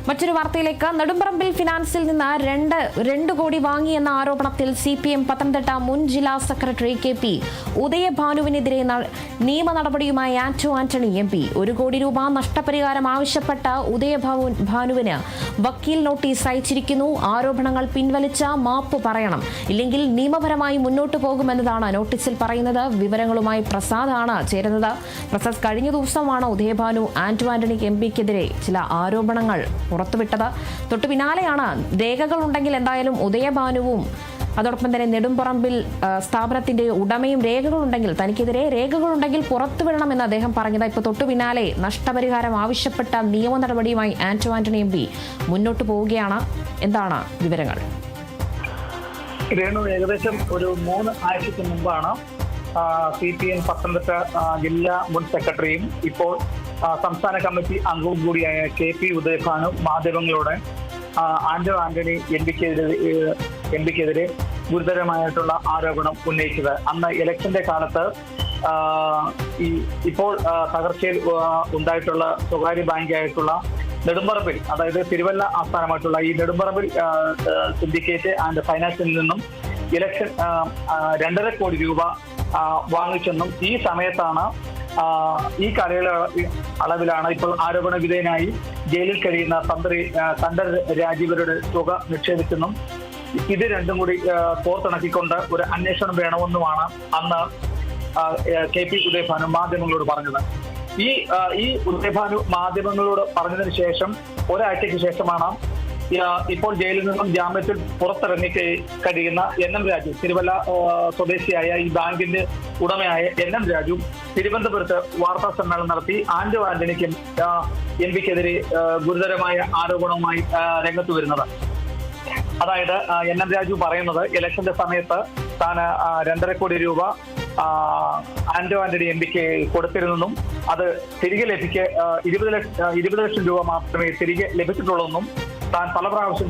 മറ്റൊരു വാർത്തയിലേക്ക്. നെടുമ്പറമ്പിൽ ഫിനാൻസിൽ നിന്ന് രണ്ട് കോടി വാങ്ങിയെന്ന ആരോപണത്തിൽ CPM പത്തനംതിട്ട മുൻ ജില്ലാ സെക്രട്ടറി KP ഉദയഭാനുവിനെതിരെ നിയമ നടപടിയുമായി ആന്റണി MP. 1 കോടി രൂപ നഷ്ടപരിഹാരം ആവശ്യപ്പെട്ട ഉദയഭാനുവിന് വക്കീൽ നോട്ടീസ് അയച്ചിരിക്കുന്നു. ആരോപണങ്ങൾ പിൻവലിച്ച മാപ്പ് പറയണം, ഇല്ലെങ്കിൽ നിയമപരമായി മുന്നോട്ടു പോകുമെന്നതാണ് നോട്ടീസിൽ പറയുന്നത്. വിവരങ്ങളുമായി പ്രസാദാണ് ചേരുന്നത്. പ്രസാദ്, കഴിഞ്ഞ ദിവസമാണ് ഉദയഭാനു ആന്റണി MPക്കെതിരെ ചില ആരോപണങ്ങൾ പുറത്തുവിട്ടത്. തൊട്ടു പിന്നാലെയാണ് രേഖകളുണ്ടെങ്കിൽ എന്തായാലും ഉദയഭാനുവും അതോടൊപ്പം തന്നെ നെടുമ്പറമ്പിൽ സ്ഥാപനത്തിന്റെ ഉടമയും തനിക്കെതിരെ രേഖകളുണ്ടെങ്കിൽ പുറത്തുവിടണമെന്ന് അദ്ദേഹം പറഞ്ഞത്. ഇപ്പോൾ തൊട്ടു പിന്നാലെ നഷ്ടപരിഹാരം ആവശ്യപ്പെട്ട നിയമ നടപടിയുമായി ആന്റണി MP മുന്നോട്ട് പോവുകയാണ്. എന്താണ് വിവരങ്ങൾ? രേണു, ഏകദേശം ഒരു 3 ആഴ്ചയ്ക്ക് മുമ്പാണ് CPM പത്തനംതിട്ട ജില്ലാ മുൻ സെക്രട്ടറിയും ഇപ്പോൾ സംസ്ഥാന കമ്മിറ്റി അംഗവും കൂടിയായ KP ഉദയഭാനു മാധ്യമങ്ങളോട് ആന്റണി MPക്കെതിരെ ഗുരുതരമായിട്ടുള്ള ആരോപണം ഉന്നയിച്ചത്. അന്ന് ഇലക്ഷന്റെ കാലത്ത് ഇപ്പോൾ തകർച്ചയിൽ ഉണ്ടായിട്ടുള്ള സ്വകാര്യ ബാങ്കായിട്ടുള്ള നെടുമ്പറമ്പിൽ, അതായത് തിരുവല്ല ആസ്ഥാനമായിട്ടുള്ള ഈ നെടുമ്പറമ്പിൽ സിൻഡിക്കേറ്റ് ആൻഡ് ഫൈനാൻസിൽ നിന്നും ഇലക്ഷൻ 2.5 കോടി രൂപ വാങ്ങിച്ചെന്നും ഈ സമയത്താണ് ഈ കാലയളവിലാണ് ഇപ്പോൾ ആരോപണ വിധേയനായി ജയിലിൽ കഴിയുന്ന തണ്ടർ രാജീവരുടെ തുക നിക്ഷേപിച്ചെന്നും ഇത് രണ്ടും കൂടി കോർത്തിണക്കിക്കൊണ്ട് ഒരു അന്വേഷണം വേണമെന്നുമാണ് അന്ന് KP ഉദയഭാനു മാധ്യമങ്ങളോട് പറഞ്ഞത്. ഈ ഉദയഭാനു മാധ്യമങ്ങളോട് പറഞ്ഞതിന് ശേഷം ഒരാഴ്ചയ്ക്ക് ശേഷമാണ് ഇപ്പോൾ ജയിലിൽ നിന്നും ജാമ്യത്തിൽ പുറത്തിറങ്ങി കഴിയുന്ന NM രാജു, തിരുവല്ല സ്വദേശിയായ ഈ ബാങ്കിന്റെ ഉടമയായ NM രാജു തിരുവനന്തപുരത്ത് വാർത്താ സമ്മേളനം നടത്തി ആന്റണിക്കും MPക്കെതിരെ ഗുരുതരമായ ആരോപണവുമായി രംഗത്ത് വരുന്നത്. അതായത് NM രാജു പറയുന്നത് ഇലക്ഷന്റെ സമയത്ത് താൻ 2.5 കോടി രൂപ ആന്റണി MPക്ക് കൊടുത്തിരുന്നെന്നും അത് തിരികെ ലഭിക്ക് 20 ലക്ഷം രൂപ മാത്രമേ തിരികെ ലഭിച്ചിട്ടുള്ളൂവെന്നും താൻ പല പ്രാവശ്യം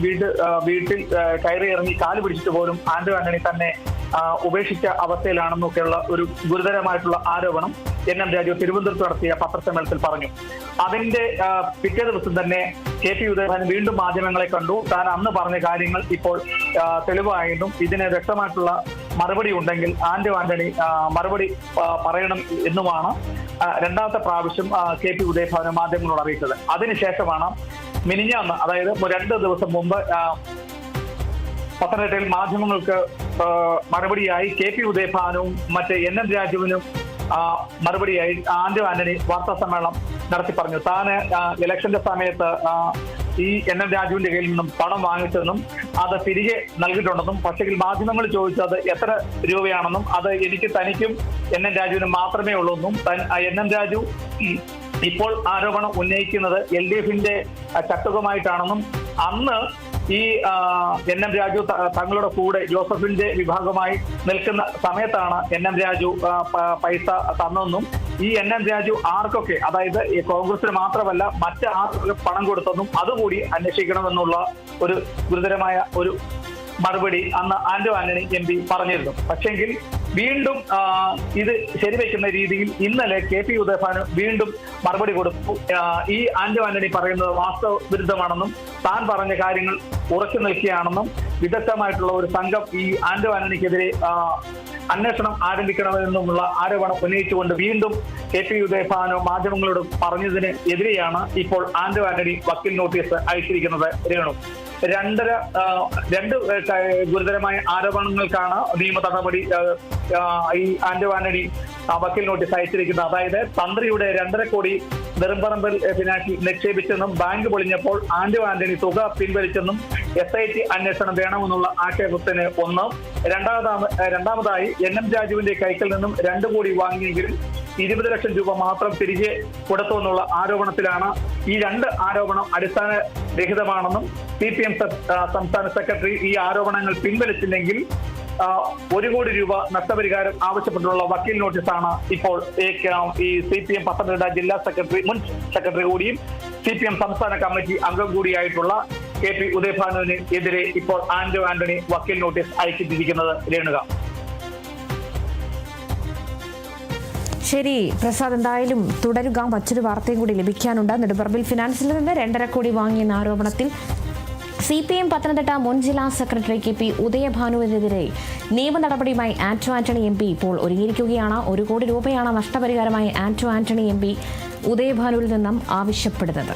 വീട്ടിൽ കയറി ഇറങ്ങി കാല് പിടിച്ചിട്ട് പോലും ആന്റണി തന്നെ ഉപേക്ഷിച്ച അവസ്ഥയിലാണെന്നൊക്കെയുള്ള ഒരു ഗുരുതരമായിട്ടുള്ള ആരോപണം NM രാജു തിരുവനന്തപുരത്ത് നടത്തിയ പത്രസമ്മേളനത്തിൽ പറഞ്ഞു. അതിന്റെ പിറ്റേ ദിവസം തന്നെ KP ഉദയഭാനു വീണ്ടും മാധ്യമങ്ങളെ കണ്ടു. താൻ അന്ന് പറഞ്ഞ കാര്യങ്ങൾ ഇപ്പോൾ തെളിവായെന്നും ഇതിന് വ്യക്തമായിട്ടുള്ള മറുപടി ഉണ്ടെങ്കിൽ ആന്റണി മറുപടി പറയണം എന്നുമാണ് രണ്ടാമത്തെ പ്രാവശ്യം KP ഉദയഭാനു മാധ്യമങ്ങളോട് അറിയിച്ചത്. അതിനുശേഷമാണ് മിനിഞ്ഞാന്ന്, അതായത് 2 ദിവസം മുമ്പ് പത്തനംതിട്ടയിൽ മാധ്യമങ്ങൾക്ക് മറുപടിയായി KP ഉദയഭാനുവും മറ്റ് NM രാജുവിനും മറുപടിയായി ആന്റണി വാർത്താ സമ്മേളനം നടത്തി പറഞ്ഞു. താൻ ഇലക്ഷന്റെ സമയത്ത് ഈ NM രാജുവിന്റെ കയ്യിൽ നിന്നും പണം വാങ്ങിച്ചതെന്നും അത് തിരികെ നൽകിയിട്ടുണ്ടെന്നും, പക്ഷേ മാധ്യമങ്ങൾ ചോദിച്ചത് എത്ര രൂപയാണെന്നും അത് തനിക്കും NM രാജുവിനും മാത്രമേ ഉള്ളൂ എന്നും NM രാജു ഇപ്പോൾ ആരോപണം ഉന്നയിക്കുന്നത് LDFന്റെ ചട്ടുകമായിട്ടാണെന്നും അന്ന് ഈ NM രാജു തങ്ങളുടെ കൂടെ ജോസഫിന്റെ വിഭാഗമായി നിൽക്കുന്ന സമയത്താണ് NM രാജു പൈസ തന്നെന്നും ഈ NM രാജു ആർക്കൊക്കെ, അതായത് ഈ കോൺഗ്രസിന് മാത്രമല്ല മറ്റ് ആർക്കൊക്കെ പണം കൊടുത്തെന്നും അതുകൂടി അന്വേഷിക്കണമെന്നുള്ള ഒരു ഗുരുതരമായ ഒരു മറുപടി അന്ന് ആന്റണി MP പറഞ്ഞിരുന്നു. പക്ഷെങ്കിൽ വീണ്ടും ഇത് ശരിവെക്കുന്ന രീതിയിൽ ഇന്നലെ KP ഉദയഭാനു വീണ്ടും മറുപടി കൊടുത്തു. ഈ ആന്റണി പറയുന്നത് വാസ്തവ വിരുദ്ധമാണെന്നും താൻ പറഞ്ഞ കാര്യങ്ങൾ ഉറച്ചു നിൽക്കുകയാണെന്നും വിദഗ്ധമായിട്ടുള്ള ഒരു സംഘം ഈ ആന്റണിക്കെതിരെ അന്വേഷണം ആരംഭിക്കണമെന്നുമുള്ള ആരോപണം ഉന്നയിച്ചുകൊണ്ട് വീണ്ടും KP ഉദയഭാനു മാധ്യമങ്ങളോട് പറഞ്ഞതിന് എതിരെയാണ് ഇപ്പോൾ ആന്റണി വക്കീൽ നോട്ടീസ് അയച്ചിരിക്കുന്നത്. രേണു, രണ്ട് ഗുരുതരമായ ആരോപണങ്ങൾക്കാണ് നിയമ നടപടി ഈ ആന്റണി വക്കീൽ നോട്ടീസ് അയച്ചിരിക്കുന്നത്. അതായത് തന്ത്രിയുടെ 2.5 കോടി നെടുമ്പറമ്പിൽ ഫിനാൻസിൽ നിക്ഷേപിച്ചെന്നും ബാങ്ക് പൊളിഞ്ഞപ്പോൾ ആന്റണി തുക പിൻവലിച്ചെന്നും SIT അന്വേഷണം വേണമെന്നുള്ള ആക്ഷേപത്തിന് ഒന്ന്. രണ്ടാമതായി NM രാജുവിന്റെ കൈക്കൽ നിന്നും 2 കോടി വാങ്ങിയെങ്കിലും 20 ലക്ഷം രൂപ മാത്രം തിരികെ കൊടുത്തു എന്നുള്ള ആരോപണത്തിലാണ്. ഈ 2 ആരോപണം അടിസ്ഥാനരഹിതമാണെന്നും CPM സംസ്ഥാന സെക്രട്ടറി ഈ ആരോപണങ്ങൾ പിൻവലിച്ചില്ലെങ്കിൽ 1 കോടി രൂപ നഷ്ടപരിഹാരം ആവശ്യപ്പെട്ടുള്ള വക്കീൽ നോട്ടീസാണ് ഇപ്പോൾ ഈ CPM പത്തനംതിട്ട ജില്ലാ മുൻ സെക്രട്ടറി കൂടിയും CPM സംസ്ഥാന കമ്മിറ്റി അംഗം കൂടിയായിട്ടുള്ള KP ഉദയഭാനുവിന് എതിരെ ഇപ്പോൾ ആന്റണി വക്കീൽ നോട്ടീസ് അയച്ചിട്ടിരിക്കുന്നത്. രേണുക. ശരി പ്രസാദ്, എന്തായാലും തുടരുക. മറ്റൊരു വാർത്തയും കൂടി ലഭിക്കാനുണ്ട്. നെടുമ്പറമ്പിൽ ഫിനാൻസിൽ നിന്ന് 2.5 കോടി വാങ്ങിയെന്ന ആരോപണത്തിൽ CPM പത്തനംതിട്ട മുൻ ജില്ലാ സെക്രട്ടറി KP ഉദയഭാനുവിനെതിരെ നിയമ നടപടിയുമായി ആന്റോ ആന്റണി MP ഇപ്പോൾ ഒരുങ്ങിയിരിക്കുകയാണ്. 1 കോടി രൂപയാണ് നഷ്ടപരിഹാരമായി ആന്റോ ആന്റണി MP ഉദയഭാനുവിൽ നിന്നും ആവശ്യപ്പെടുന്നത്.